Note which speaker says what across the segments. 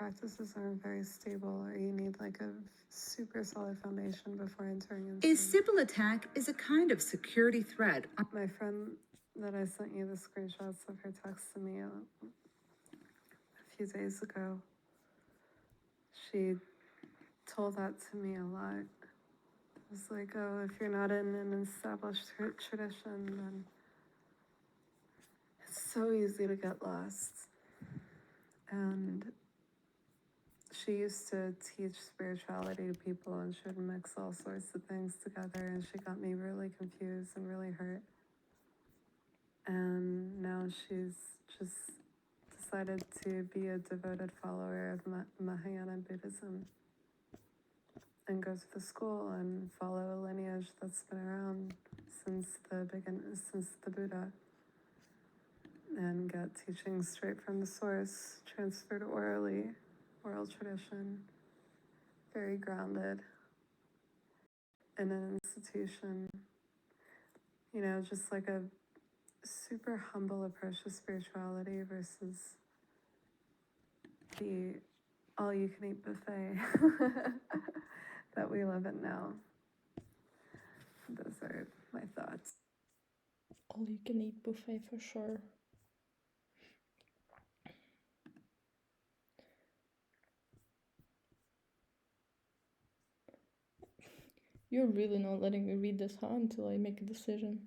Speaker 1: practices aren't very stable, or you need like a super solid foundation before entering into
Speaker 2: A
Speaker 1: them.
Speaker 2: Sybil attack is a kind of security threat.
Speaker 1: My friend that I sent you the screenshots of her text to me a few days ago, she told that to me a lot. It was like, oh, if you're not in an established tradition, then it's so easy to get lost. And she used to teach spirituality to people, and she would mix all sorts of things together, and she got me really confused and really hurt. And now she's just decided to be a devoted follower of Mahayana Buddhism and go to the school and follow a lineage that's been around since the Buddha, and get teaching straight from the source, transferred orally, oral tradition, very grounded in an institution, you know, just like a super humble approach to spirituality versus the all-you-can-eat buffet that we live in now. Those are my thoughts.
Speaker 3: All-you-can-eat buffet for sure. You're really not letting me read this, huh? Until I make a decision.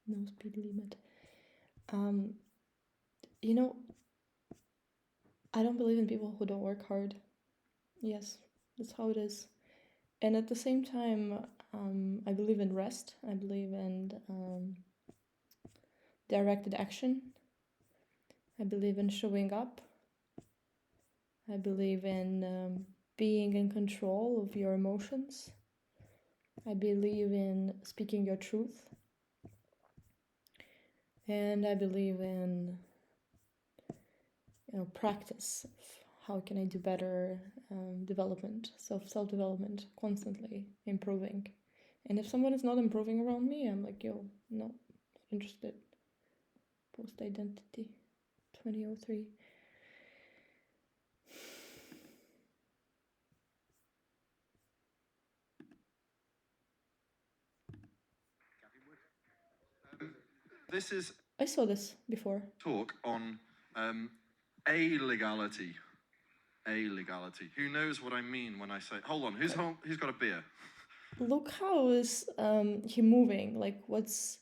Speaker 3: No speed limit. You know, I don't believe in people who don't work hard. Yes, that's how it is. And at the same time, I believe in rest. I believe in directed action. I believe in showing up. I believe in being in control of your emotions. I believe in speaking your truth. And I believe in, practice of how can I do better, development, self-development, constantly improving. And if someone is not improving around me, I'm like, yo, no, interested. Post identity 2003.
Speaker 4: This is
Speaker 3: I saw this before.
Speaker 4: talk on illegality. Illegality. Who knows what I mean when I say? Hold on. Who's got a beer?
Speaker 3: Look how is he moving? Like, what's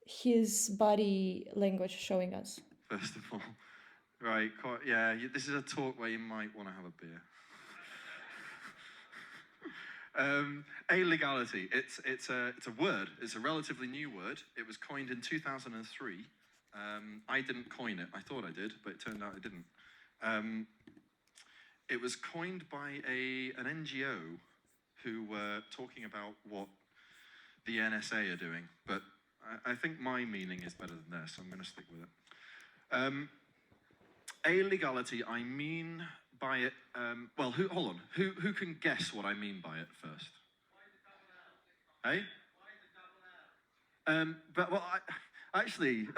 Speaker 3: his body language showing us?
Speaker 4: First of all, right? Yeah. This is a talk where you might want to have a beer. Illegality. It's a word. It's a relatively new word. It was coined in 2003. I didn't coin it. I thought I did, but it turned out I didn't. It was coined by an NGO who were talking about what the NSA are doing, but I think my meaning is better than theirs, so I'm going to stick with it. Illegality, I mean by it, well, hold on, who can guess what I mean by it first? Why the double L? Hey? Why the double L? But, well, actually,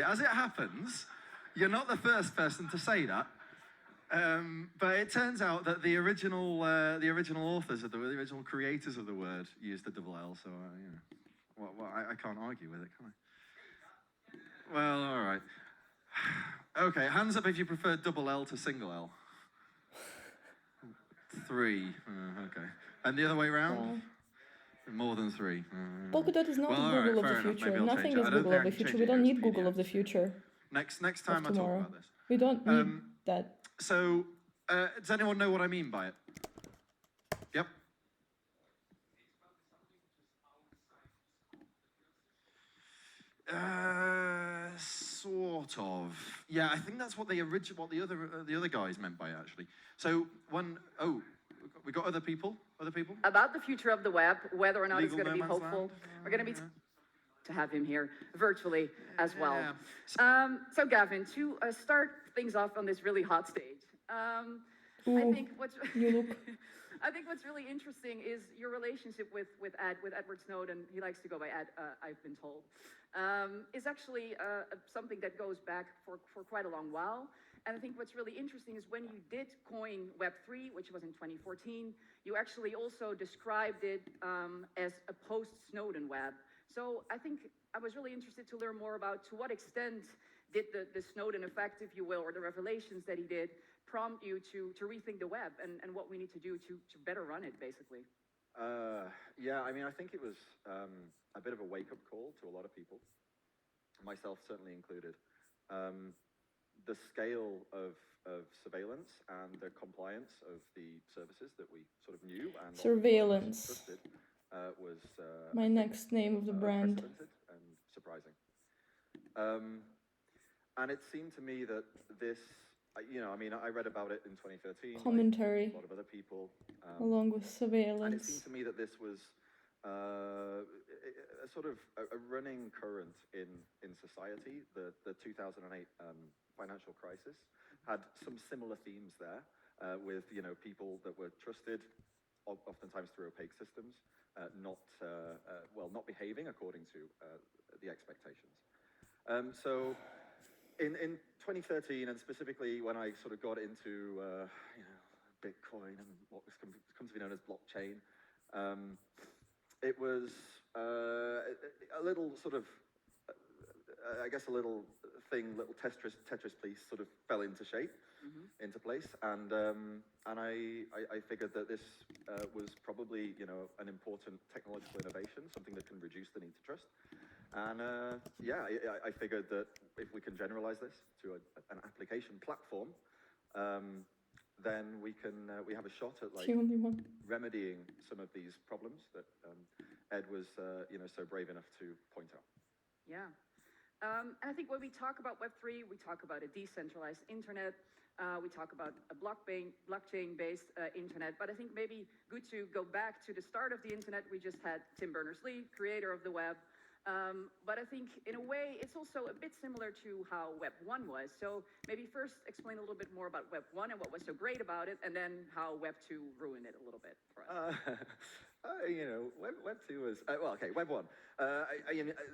Speaker 4: as it happens, you're not the first person to say that. But it turns out that the original authors of the original creators of the word used the double L, so I can't argue with it, can I? Well, all right. Okay, hands up if you prefer double L to single L. 3. Okay. And the other way around? More than 3.
Speaker 3: Polkadot is not the Google of the future. Nothing is Google of the future. We don't need Google of the future.
Speaker 4: Next time I talk about this.
Speaker 3: We don't need that.
Speaker 4: So, does anyone know what I mean by it? Yep. Sort of. Yeah, I think that's what the other guys meant by it, actually. So we got other people?
Speaker 5: About the future of the web, whether or not it's going to be hopeful. We're going to be to have him here virtually as well.
Speaker 4: Yeah.
Speaker 5: So Gavin, to start things off on this really hot stage, I
Speaker 3: Ooh,
Speaker 5: think what's
Speaker 3: you look.
Speaker 5: I think what's really interesting is your relationship with Edward Snowden. He likes to go by Ed, I've been told, is actually something that goes back for quite a long while. And I think what's really interesting is when you did coin Web3, which was in 2014, you actually also described it as a post-Snowden web. So I think I was really interested to learn more about to what extent did the Snowden effect, if you will, or the revelations that he did prompt you to rethink the web and what we need to do to better run it, basically.
Speaker 6: Yeah, I mean, I think it was a bit of a wake-up call to a lot of people, myself certainly included. The scale of surveillance and the compliance of the services that we sort of knew and
Speaker 3: Surveillance.
Speaker 6: trusted was
Speaker 3: My next name of the brand.
Speaker 6: unprecedented and surprising. And it seemed to me that this, you know, I mean, I read about it in 2013.
Speaker 3: Commentary.
Speaker 6: Like a lot of other people.
Speaker 3: Along with
Speaker 6: And it
Speaker 3: surveillance.
Speaker 6: seemed to me that this was a sort of a running current in society. The 2008 financial crisis had some similar themes there, with, you know, people that were trusted, oftentimes through opaque systems, not behaving according to the expectations. So in 2013, and specifically when I sort of got into you know, Bitcoin and what was come to be known as blockchain, it was a little sort of, I guess, a little Tetris piece sort of fell into shape, into place, and I figured that this was probably, you know, an important technological innovation, something that can reduce the need to trust. And yeah, I figured that if we can generalize this to an application platform, then we have a shot at like
Speaker 3: The only one.
Speaker 6: remedying some of these problems that Ed was, you know, so brave enough to point out.
Speaker 5: Yeah. And I think when we talk about Web3, we talk about a decentralized internet. We talk about a blockchain-based internet. But I think maybe good to go back to the start of the internet. We just had Tim Berners-Lee, creator of the web. But I think in a way, it's also a bit similar to how Web 1 was. So maybe first explain a little bit more about Web 1 and what was so great about it, and then how Web 2 ruined it a little bit for us.
Speaker 6: You know, Web 2 was, well, okay, Web 1.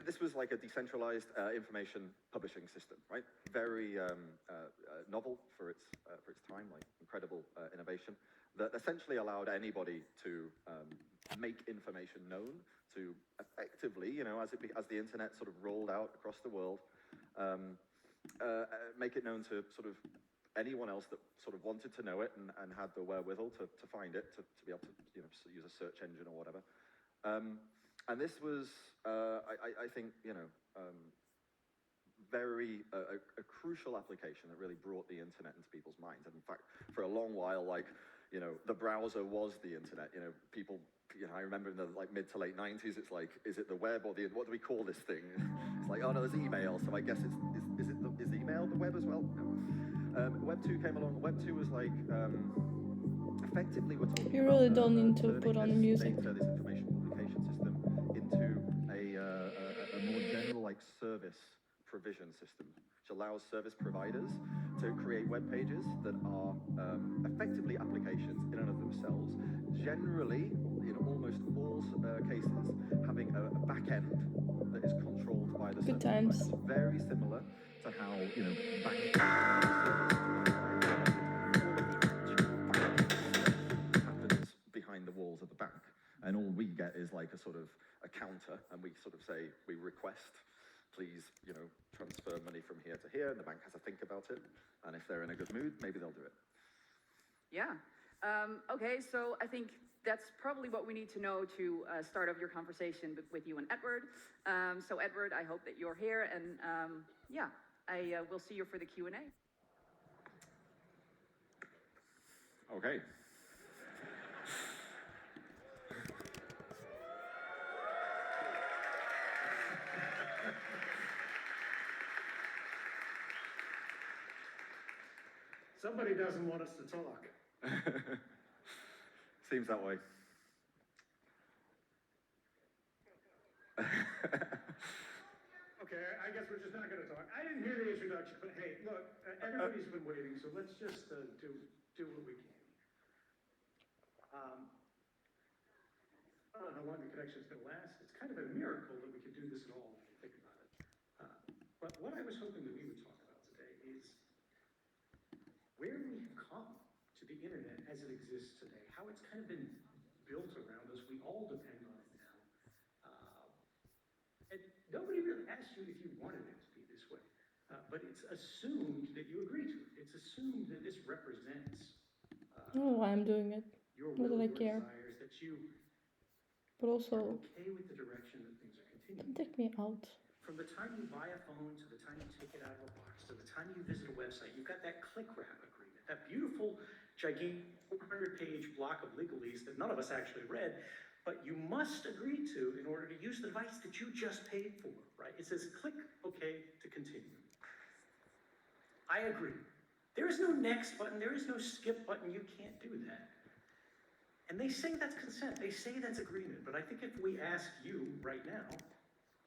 Speaker 6: This was like a decentralized information publishing system, right? Very novel for its time, like incredible innovation that essentially allowed anybody to make information known, to effectively, you know, as the internet sort of rolled out across the world, make it known to sort of anyone else that sort of wanted to know it and had the wherewithal to find it, to be able to, you know, use a search engine or whatever. And this was, I think, you know, a crucial application that really brought the internet into people's minds. And in fact, for a long while, like, you know, the browser was the internet. You know, people, you know, I remember in the like mid to late 90s, it's like, is it the web or what do we call this thing? It's like, oh no, there's email, so I guess is email the web as well? No. Web 2 came along. Web 2 was like, effectively we're talking
Speaker 3: You really
Speaker 6: about,
Speaker 3: don't need to
Speaker 6: turning
Speaker 3: put on the
Speaker 6: this
Speaker 3: music.
Speaker 6: data, this information publication system into a more general like service provision system, which allows service providers to create web pages that are effectively applications in and of themselves, generally, in almost all cases, having a back end that is controlled by the
Speaker 3: Good
Speaker 6: service
Speaker 3: times.
Speaker 6: provider. Very similar to how, you know, happens behind the walls of the bank, and all we get is like a sort of a counter, and we sort of say, we request, please, you know, transfer money from here to here, and the bank has to think about it, and if they're in a good mood, maybe they'll do it.
Speaker 5: Yeah. Okay, so I think that's probably what we need to know to start off your conversation with you and Edward. So Edward, I hope that you're here, and yeah, I will see you for the Q&A.
Speaker 6: Okay.
Speaker 7: Somebody doesn't want us to talk.
Speaker 6: Seems that way.
Speaker 7: Okay, I guess we're just not gonna talk. I didn't hear the introduction, but hey, look, everybody's been waiting, so let's just, do what we can. I don't know how long the connection's gonna last. It's kind of a miracle that we could do this at all, when you think about it. But what I was hoping that we would talk about today is where we have come to the internet as it exists today, how it's kind of been built around us. We all depend on it now. And nobody really asked you if you wanted it to be this way. But it's assumed that you agree to it. It's assumed that this represents
Speaker 3: I don't know why I'm doing it,
Speaker 7: your
Speaker 3: Not
Speaker 7: will,
Speaker 3: that I
Speaker 7: your
Speaker 3: care.
Speaker 7: desires, that you
Speaker 3: but
Speaker 7: are
Speaker 3: also
Speaker 7: okay with the direction that things are continuing.
Speaker 3: don't take me out.
Speaker 7: From the time you buy a phone to the time you take it out of a box, to the time you visit a website, you've got that click wrap agreement, that beautiful, gigantic 400-page block of legalese that none of us actually read, but you must agree to in order to use the device that you just paid for, right? It says click OK to continue. I agree. There is no next button, there is no skip button, you can't do that. And they say that's consent, they say that's agreement, but I think if we ask you right now,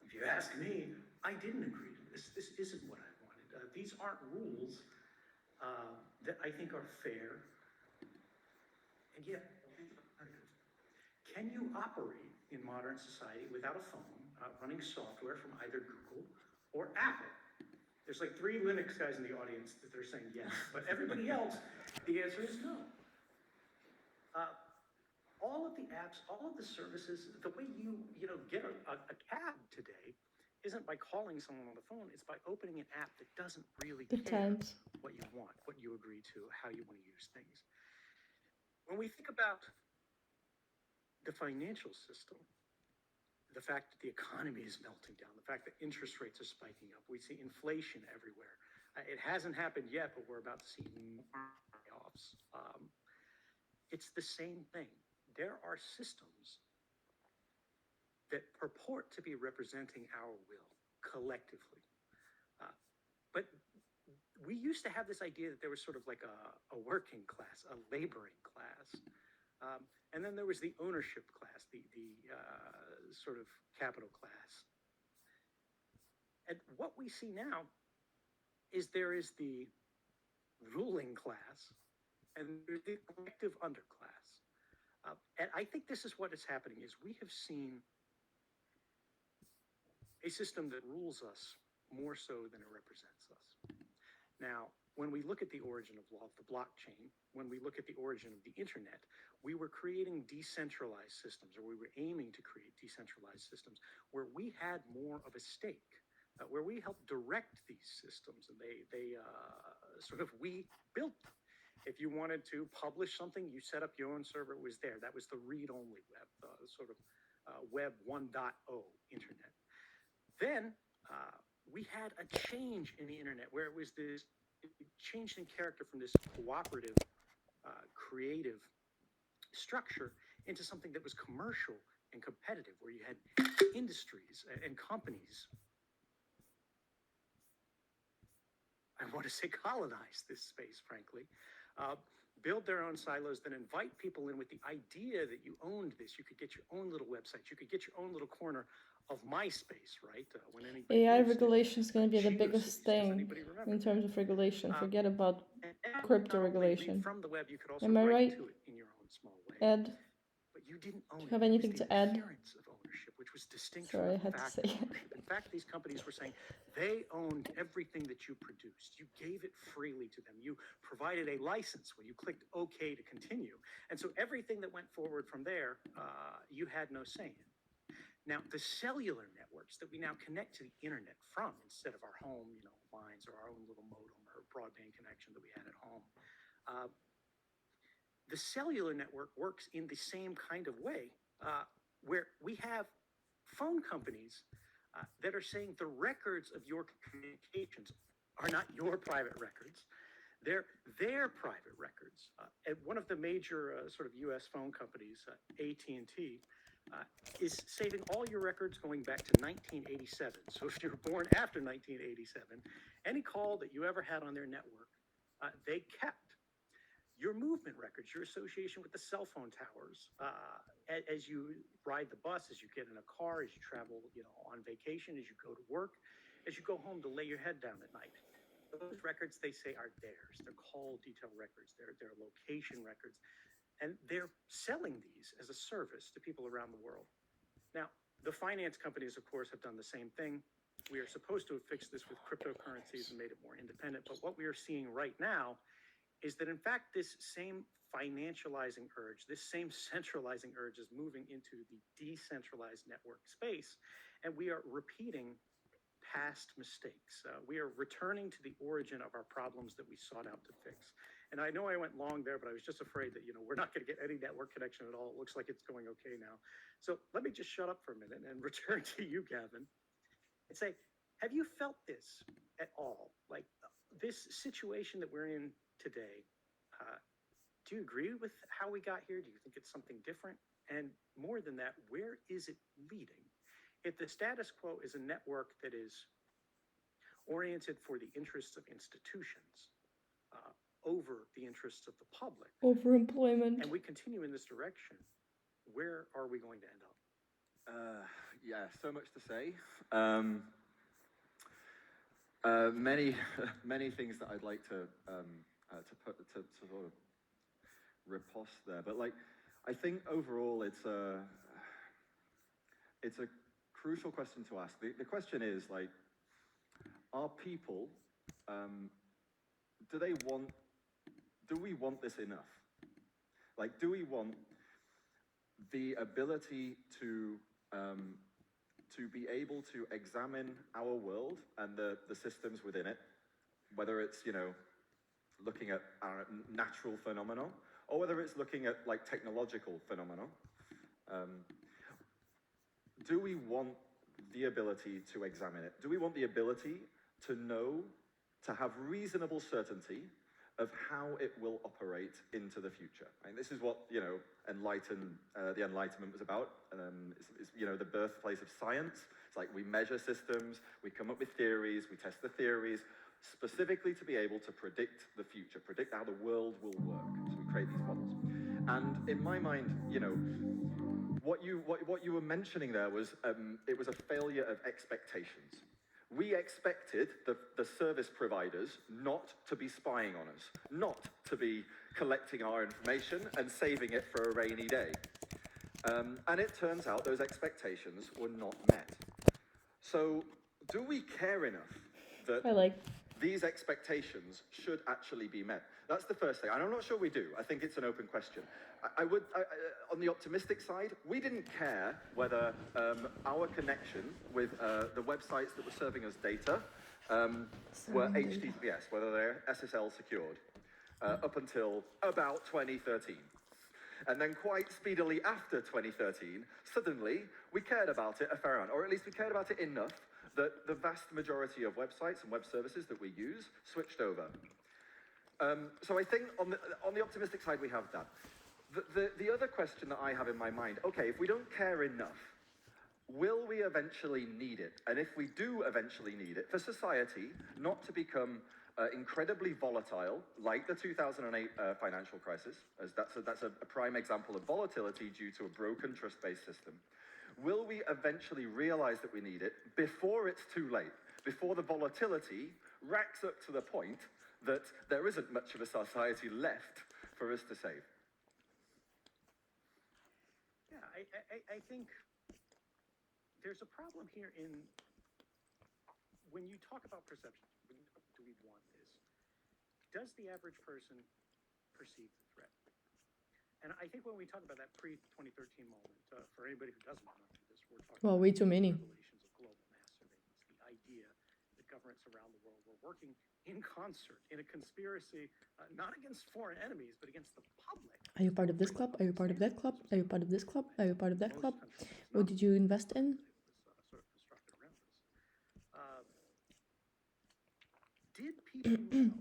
Speaker 7: if you ask me, I didn't agree to this. This isn't what I wanted. These aren't rules that I think are fair. And yet, can you operate in modern society without a phone, running software from either Google or Apple? There's like 3 Linux guys in the audience that they're saying yes, but everybody else, the answer is no. All of the apps, all of the services, the way you get a cab today isn't by calling someone on the phone, it's by opening an app that doesn't really care
Speaker 3: Depends.
Speaker 7: what you want, what you agree to, how you want to use things. When we think about the financial system, the fact that the economy is melting down, the fact that interest rates are spiking up, we see inflation everywhere. It hasn't happened yet, but we're about to see more layoffs. It's the same thing. There are systems that purport to be representing our will collectively. But we used to have this idea that there was sort of like a working class, a laboring class. And then there was the ownership class, the sort of capital class. And what we see now is there is the ruling class and there's the collective underclass. And I think this is what is happening is we have seen a system that rules us more so than it represents us. Now, when we look at the origin of law, the blockchain, when we look at the origin of the internet, we were creating decentralized systems, or we were aiming to create decentralized systems where we had more of a stake, where we helped direct these systems, and we built them. If you wanted to publish something, you set up your own server, it was there. That was the read-only web, web 1.0 internet. Then we had a change in the internet where it changed in character from this cooperative, creative structure into something that was commercial and competitive, where you had industries and companies, I want to say colonize this space, frankly, build their own silos, then invite people in with the idea that you owned this. You could get your own little website. You could get your own little corner of MySpace, right? When anybody
Speaker 3: AI
Speaker 7: used it.
Speaker 3: regulation is going to be the
Speaker 7: GeoCities,
Speaker 3: biggest
Speaker 7: does
Speaker 3: thing
Speaker 7: anybody remember
Speaker 3: in
Speaker 7: that?
Speaker 3: terms of regulation. Forget about
Speaker 7: And
Speaker 3: crypto
Speaker 7: not only read
Speaker 3: regulation.
Speaker 7: from the web, you could also
Speaker 3: Am I
Speaker 7: write
Speaker 3: right?
Speaker 7: to it in your own small way.
Speaker 3: Ed,
Speaker 7: But you didn't own
Speaker 3: do you
Speaker 7: it.
Speaker 3: have
Speaker 7: It was
Speaker 3: anything
Speaker 7: the
Speaker 3: to add?
Speaker 7: appearance of ownership, which was distinct
Speaker 3: Sorry, I
Speaker 7: from the
Speaker 3: had to
Speaker 7: fact
Speaker 3: say
Speaker 7: of
Speaker 3: it.
Speaker 7: ownership. In fact, these companies were saying they owned everything that you produced. You gave it freely to them. You provided a license when you clicked OK to continue. And so everything that went forward from there, you had no say in. Now, the cellular networks that we now connect to the internet from, instead of our home, lines or our own little modem or broadband connection that we had at home, the cellular network works in the same kind of way, where we have phone companies that are saying the records of your communications are not your private records. They're their private records. And one of the major sort of U.S. phone companies, AT&T, is saving all your records going back to 1987. So if you were born after 1987, any call that you ever had on their network, they kept. Your movement records, your association with the cell phone towers, as you ride the bus, as you get in a car, as you travel, on vacation, as you go to work, as you go home to lay your head down at night. Those records, they say, are theirs. They're call detail records. They're location records. And they're selling these as a service to people around the world. Now, the finance companies, of course, have done the same thing. We are supposed to have fixed this with cryptocurrencies and made it more independent. But what we are seeing right now is that, in fact, this same financializing urge, this same centralizing urge is moving into the decentralized network space. And we are repeating past mistakes. We are returning to the origin of our problems that we sought out to fix. And I know I went long there, but I was just afraid that, we're not going to get any network connection at all. It looks like it's going okay now. So let me just shut up for a minute and return to you, Gavin, and say, have you felt this at all? Like this situation that we're in today, do you agree with how we got here? Do you think it's something different? And more than that, where is it leading? If the status quo is a network that is oriented for the interests of institutions over the interests of the public,
Speaker 3: Overemployment.
Speaker 7: and we continue in this direction, where are we going to end up?
Speaker 6: Yeah, so much to say. Many things that I'd like to sort of riposte there, but like, I think overall it's a crucial question to ask. The question is like, are people, do we want this enough? Like, do we want the ability to be able to examine our world and the systems within it, whether it's, looking at our natural phenomena, or whether it's looking at like technological phenomena? Do we want the ability to examine it? Do we want the ability to know, to have reasonable certainty of how it will operate into the future? And this is what, the Enlightenment was about. It's the birthplace of science. It's like we measure systems, we come up with theories, we test the theories, specifically to be able to predict the future, predict how the world will work. So we create these models. And in my mind, what you were mentioning there was, it was a failure of expectations. We expected the service providers not to be spying on us, not to be collecting our information and saving it for a rainy day. And it turns out those expectations were not met. So do we care enough that these expectations should actually be met? That's the first thing. And I'm not sure we do. I think it's an open question. I on the optimistic side, we didn't care whether our connection with the websites that were serving us data were HTTPS, whether they're SSL secured, up until about 2013. And then quite speedily after 2013, suddenly we cared about it a fair amount, or at least we cared about it enough that the vast majority of websites and web services that we use switched over. So I think on the optimistic side, we have that. The other question that I have in my mind, okay, if we don't care enough, will we eventually need it? And if we do eventually need it, for society not to become incredibly volatile, like the 2008 financial crisis, as that's a prime example of volatility due to a broken trust-based system, will we eventually realize that we need it before it's too late, before the volatility racks up to the point that there isn't much of a society left for us to save?
Speaker 7: Yeah, I think there's a problem here in when you talk about perception, when you talk, do we want this? Does the average person perceive the threat? And I think when we talk about that pre-2013 moment, for anybody who doesn't remember this, we're talking about
Speaker 3: way too many.
Speaker 7: revelations of global mass surveillance, the idea that governments around the world were working in concert in a conspiracy, not against foreign enemies, but against the public.
Speaker 3: Are you part of this club? Are you part of that club? Are you part of this club? Are you part of that club? What did you invest in?
Speaker 7: It was sort of constructed around this. Did people know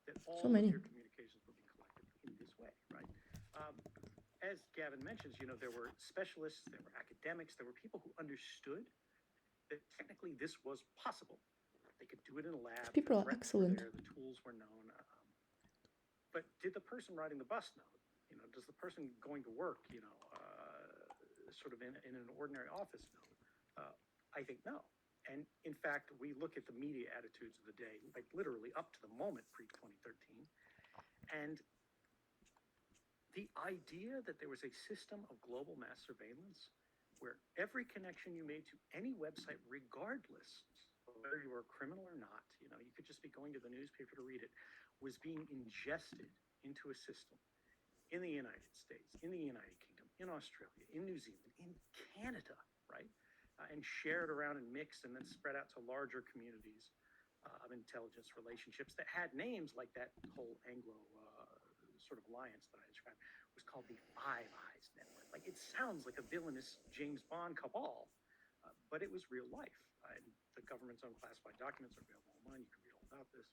Speaker 7: that all
Speaker 3: So many.
Speaker 7: of your communications were being collected in this way, right? As Gavin mentions, there were specialists, there were academics, there were people who understood that technically this was possible. They could do it in a lab.
Speaker 3: People are
Speaker 7: the reps
Speaker 3: excellent.
Speaker 7: were there, the tools were known. But did the person riding the bus know? Does the person going to work, sort of in an ordinary office know? I think no. And in fact, we look at the media attitudes of the day, like literally up to the moment pre-2013, and the idea that there was a system of global mass surveillance where every connection you made to any website, regardless of whether you were a criminal or not, you know, you could just be going to the newspaper to read it, was being ingested into a system in the United States, in the United Kingdom, in Australia, in New Zealand, in Canada, right? And shared around and mixed and then spread out to larger communities of intelligence relationships that had names like that whole Anglo sort of alliance that I described was called the Five Eyes Network. Like, it sounds like a villainous James Bond cabal, but it was real life. And the government's own classified documents are available online. You can read all about this.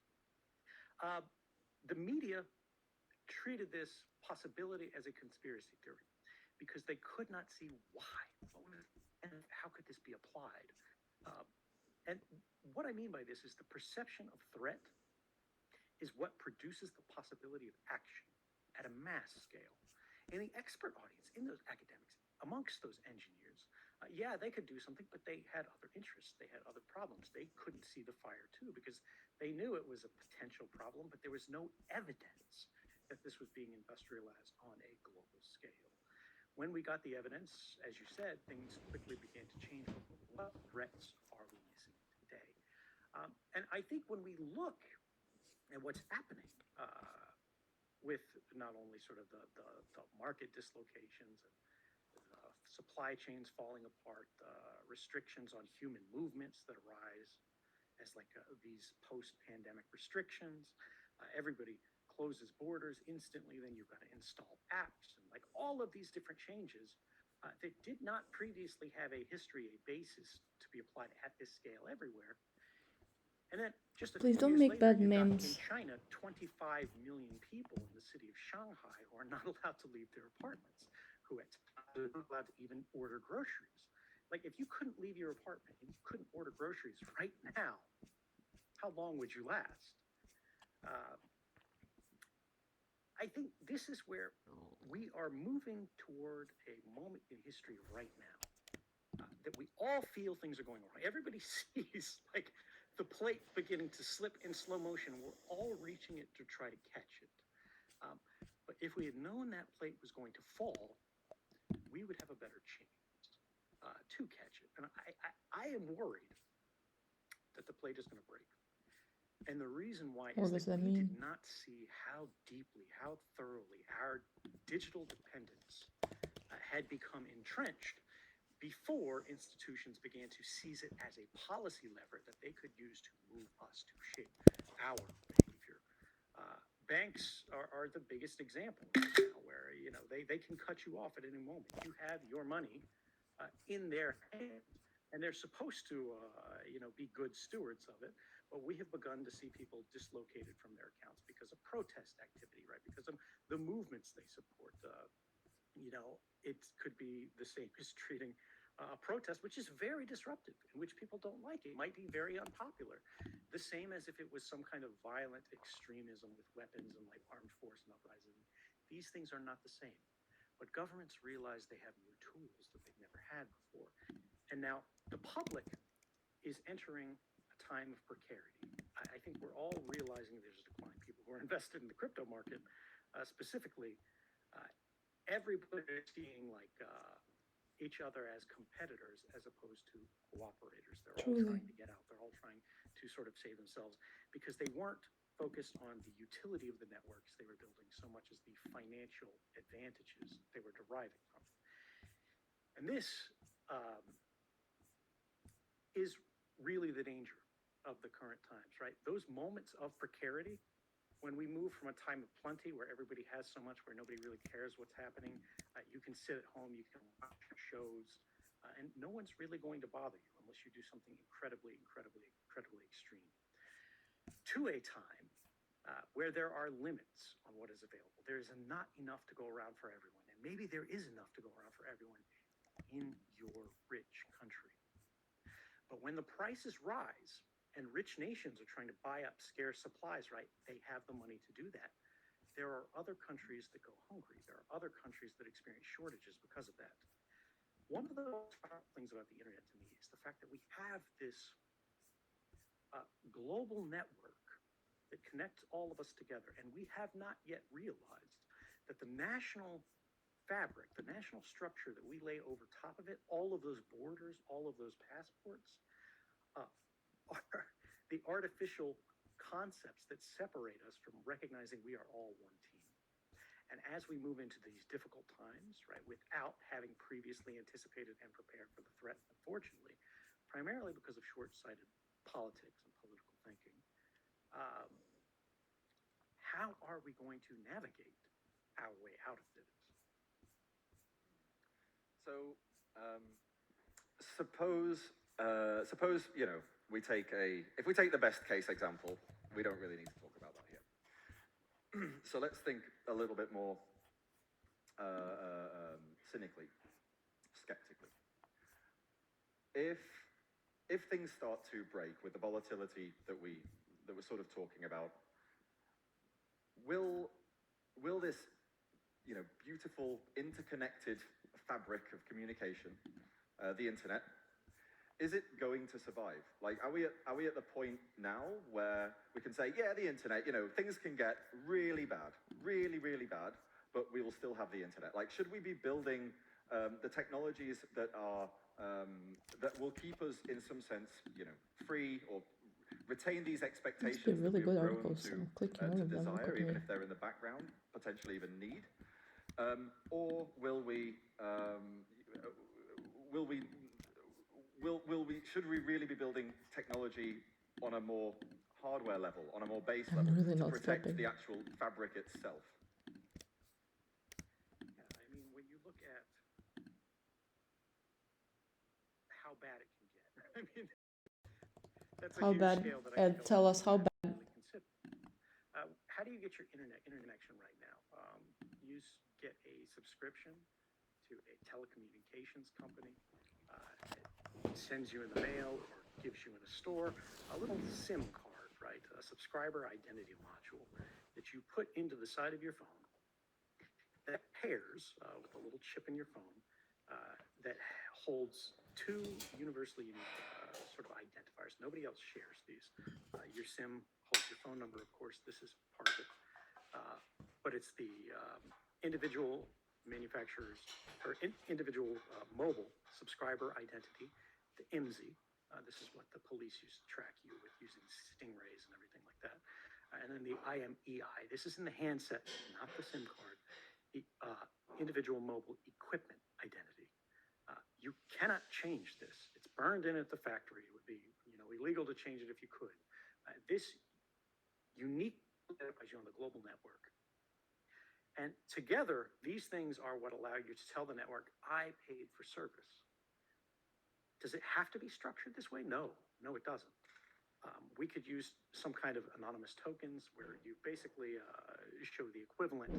Speaker 7: The media treated this possibility as a conspiracy theory because they could not see why. And how could this be applied? And what I mean by this is the perception of threat is what produces the possibility of action at a mass scale. In the expert audience, in those academics, amongst those engineers, yeah, they could do something, but they had other interests. They had other problems. They couldn't see the fire too because they knew it was a potential problem, but there was no evidence that this was being industrialized on a global scale. When we got the evidence, as you said, things quickly began to change. What threats are we missing today? And I think when we look at what's happening with not only sort of the market dislocations and the supply chains falling apart, restrictions on human movements that arise as like these post-pandemic restrictions, everybody closes borders instantly, then you've got to install apps and like all of these different changes that did not previously have a history, a basis to be applied at this scale everywhere. And then just a
Speaker 3: Please
Speaker 7: few
Speaker 3: don't
Speaker 7: years
Speaker 3: make
Speaker 7: later,
Speaker 3: bad
Speaker 7: you've got
Speaker 3: memes.
Speaker 7: in China, 25 million people in the city of Shanghai who are not allowed to leave their apartments, who are not allowed to even order groceries. Like, if you couldn't leave your apartment and you couldn't order groceries right now, how long would you last? I think this is where we are moving toward a moment in history right now that we all feel things are going wrong. Everybody sees like the plate beginning to slip in slow motion. We're all reaching it to try to catch it. But if we had known that plate was going to fall, we would have a better chance to catch it. And I am worried that the plate is going to break. And the reason why
Speaker 3: What
Speaker 7: is
Speaker 3: does
Speaker 7: that
Speaker 3: that
Speaker 7: we
Speaker 3: mean?
Speaker 7: did not see how deeply, how thoroughly our digital dependence had become entrenched before institutions began to seize it as a policy lever that they could use to move us to shape our behavior. Banks are the biggest example right now where, you know, they can cut you off at any moment. You have your money in their hands, and they're supposed to, you know, be good stewards of it. But we have begun to see people dislocated from their accounts because of protest activity, right? Because of the movements they support. You know, it could be the same as treating a protest, which is very disruptive, in which people don't like. It might be very unpopular. The same as if it was some kind of violent extremism with weapons and like armed force and uprising. These things are not the same. But governments realize they have new tools that they've never had before. And now the public is entering a time of precarity. I think we're all realizing there's a decline. People who are invested in the crypto market, specifically, everybody is seeing like each other as competitors as opposed to cooperators. They're all
Speaker 3: Truly.
Speaker 7: trying to get out. They're all trying to sort of save themselves because they weren't focused on the utility of the networks they were building so much as the financial advantages they were deriving from it. And this is really the danger of the current times, right? Those moments of precarity, when we move from a time of plenty where everybody has so much, where nobody really cares what's happening, you can sit at home, you can watch shows, and no one's really going to bother you unless you do something incredibly extreme. To a time where there are limits on what is available. There is not enough to go around for everyone, and maybe there is enough to go around for everyone in your rich country. But when the prices rise and rich nations are trying to buy up scarce supplies, right, they have the money to do that. There are other countries that go hungry. There are other countries that experience shortages because of that. One of the most powerful things about the internet to me is the fact that we have this global network that connects all of us together. And we have not yet realized that the national fabric, the national structure that we lay over top of it, all of those borders, all of those passports, are the artificial concepts that separate us from recognizing we are all one team. And as we move into these difficult times, right, without having previously anticipated and prepared for the threat, unfortunately, primarily because of short-sighted politics and political thinking, how are we going to navigate our way out of this?
Speaker 6: So, suppose if we take the best case example, we don't really need to talk about that here. So let's think a little bit more cynically, skeptically. If things start to break with the volatility that we're sort of talking about, will this beautiful interconnected fabric of communication, the internet, is it going to survive? Like, are we at the point now where we can say, yeah, the internet, things can get really bad, really, really bad, but we will still have the internet? Like, should we be building the technologies that that will keep us in some sense, free, or retain these expectations
Speaker 3: These really
Speaker 6: that we've
Speaker 3: good
Speaker 6: grown
Speaker 3: articles.
Speaker 6: to,
Speaker 3: I'm clicking all
Speaker 6: to
Speaker 3: of them. Look
Speaker 6: desire,
Speaker 3: at
Speaker 6: even
Speaker 3: me.
Speaker 6: if they're in the background, potentially even need? Or should we really be building technology on a more hardware level, on a more base
Speaker 3: I'm
Speaker 6: level,
Speaker 3: really
Speaker 6: to
Speaker 3: not
Speaker 6: protect
Speaker 3: clapping.
Speaker 6: the actual fabric itself?
Speaker 7: Yeah, I mean, when you look at how bad it can get, I mean, that's a
Speaker 3: How
Speaker 7: huge
Speaker 3: bad?
Speaker 7: scale that I think
Speaker 3: Tell us how bad.
Speaker 7: really consider. How do you get your internet connection right now? You get a subscription to a telecommunications company. It sends you in the mail or gives you in a store a little SIM card, right? A subscriber identity module that you put into the side of your phone that pairs with a little chip in your phone that holds two universally unique sort of identifiers. Nobody else shares these. Your SIM holds your phone number, of course. This is part of it. But it's the individual manufacturers or individual mobile subscriber identity, the IMSI. This is what the police use to track you with, using stingrays and everything like that. And then the IMEI. This is in the handset, not the SIM card. The individual mobile equipment identity. You cannot change this. It's burned in at the factory. It would be, illegal to change it if you could. This unique identifies you on the global network. And together, these things are what allow you to tell the network, I paid for service. Does it have to be structured this way? No, it doesn't. We could use some kind of anonymous tokens where you basically show the equivalent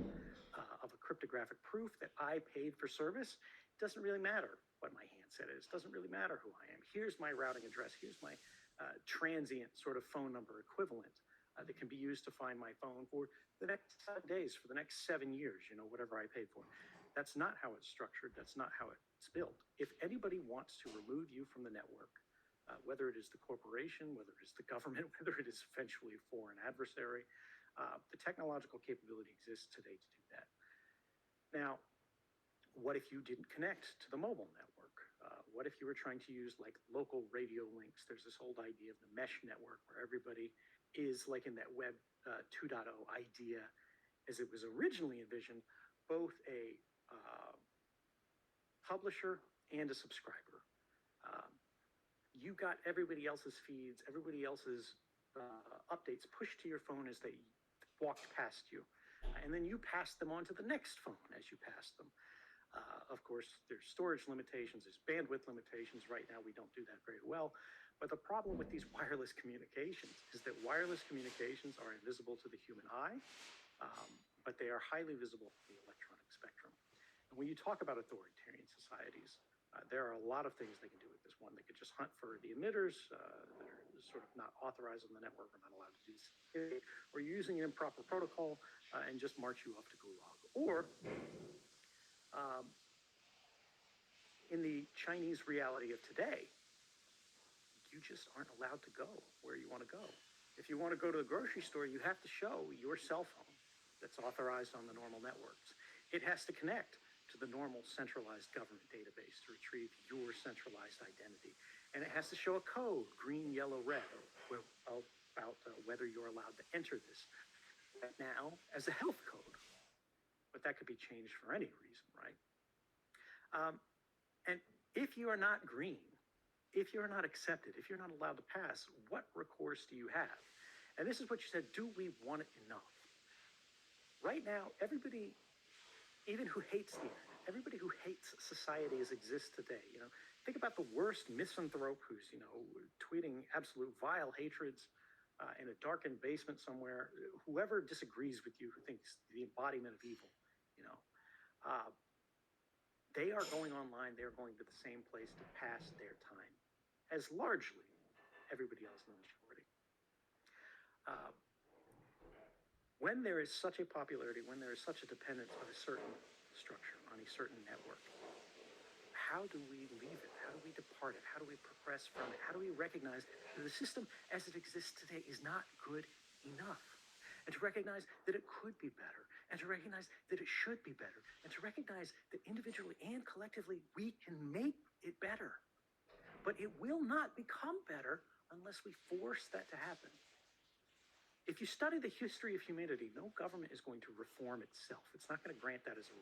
Speaker 7: of a cryptographic proof that I paid for service. It doesn't really matter what my handset is. It doesn't really matter who I am. Here's my routing address. Here's my transient sort of phone number equivalent that can be used to find my phone for the next 7 days, for the next 7 years, whatever I paid for. That's not how it's structured. That's not how it's built. If anybody wants to remove you from the network, whether it is the corporation, whether it is the government, whether it is eventually a foreign adversary, the technological capability exists today to do that. Now, what if you didn't connect to the mobile network? What if you were trying to use like local radio links? There's this old idea of the mesh network where everybody is like in that Web 2.0 idea as it was originally envisioned, both a publisher and a subscriber. You got everybody else's feeds, everybody else's updates pushed to your phone as they walked past you. And then you pass them on to the next phone as you pass them. Of course, there's storage limitations, there's bandwidth limitations. Right now, we don't do that very well. But the problem with these wireless communications is that wireless communications are invisible to the human eye, but they are highly visible to the electronic spectrum. And when you talk about authoritarian societies, there are a lot of things they can do with this one. They could just hunt for the emitters that are sort of not authorized on the network, or not allowed to do this, or using an improper protocol and just march you off to Gulag. Or in the Chinese reality of today, you just aren't allowed to go where you want to go. If you want to go to the grocery store, you have to show your cell phone that's authorized on the normal networks. It has to connect to the normal centralized government database to retrieve your centralized identity. And it has to show a code, green, yellow, red, about whether you're allowed to enter this right now as a health code. But that could be changed for any reason, right? And if you are not green, if you're not accepted, if you're not allowed to pass, what recourse do you have? And this is what you said, do we want it enough? Right now, everybody, even who hates the internet, everybody who hates society as it exists today, think about the worst misanthrope who's, tweeting absolute vile hatreds in a darkened basement somewhere, whoever disagrees with you, who thinks the embodiment of evil, they are going online, they're going to the same place to pass their time, as largely everybody else in the majority. When there is such a popularity, when there is such a dependence on a certain structure, on a certain network, how do we leave it? How do we depart it? How do we progress from it? How do we recognize that the system as it exists today is not good enough? And to recognize that it could be better, and to recognize that it should be better, and to recognize that individually and collectively we can make it better. But it will not become better unless we force that to happen. If you study the history of humanity, no government is going to reform itself. It's not going to grant that as a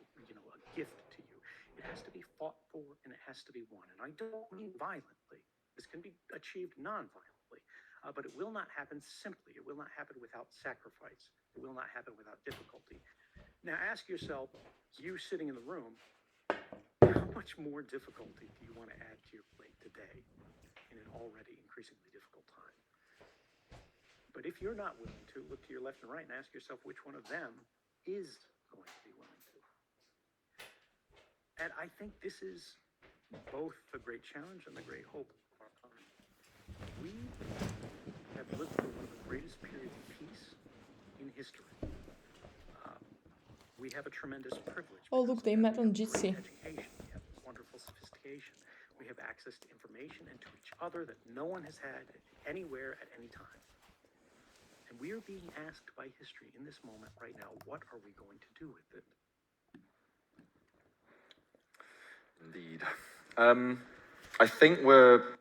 Speaker 7: gift to you. It has to be fought for and it has to be won. And I don't mean violently. This can be achieved non-violently, but it will not happen simply. It will not happen without sacrifice. It will not happen without difficulty. Now ask yourself, you sitting in the room, how much more difficulty do you want to add to your plate today in an already increasingly difficult time? But if you're not willing to, look to your left and right and ask yourself which one of them is going to be willing to. And I think this is both the great challenge and the great hope of our time. We have lived through one of the greatest periods of peace in history. We have a tremendous privilege.
Speaker 3: Oh, look, they met on Jitsi.
Speaker 7: Education. We have wonderful sophistication. We have access to information and to each other that no one has had anywhere at any time. And we are being asked by history in this moment right now, what are we going to do with it?
Speaker 6: Indeed. I think we're